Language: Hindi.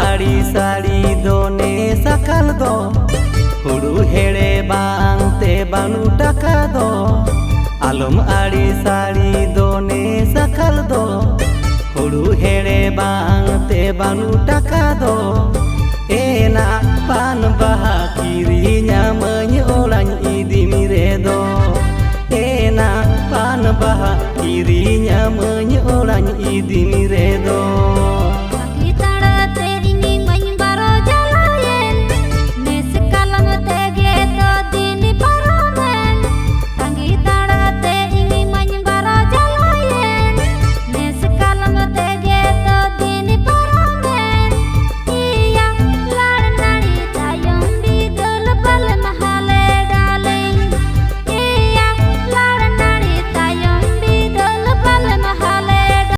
आड़ी साड़ी दोने सकल दो हुड़ू हेड़े बांग ते बानू टका दो आलम आड़ी साड़ी दोने सकल दो हुड़ू हेड़े बांग ते बानू टका दो एना पान बाहा किरी ᱧᱟᱢᱟᱹᱧ ᱚᱲᱟᱧ ᱤᱫᱤ ᱢᱤᱨᱮ ᱫᱚ एना पान बाहा किरी ᱧᱟᱢᱟᱹᱧ ᱚᱲᱟᱧ ᱤᱫᱤ ᱢᱤᱨᱮ ᱫᱚ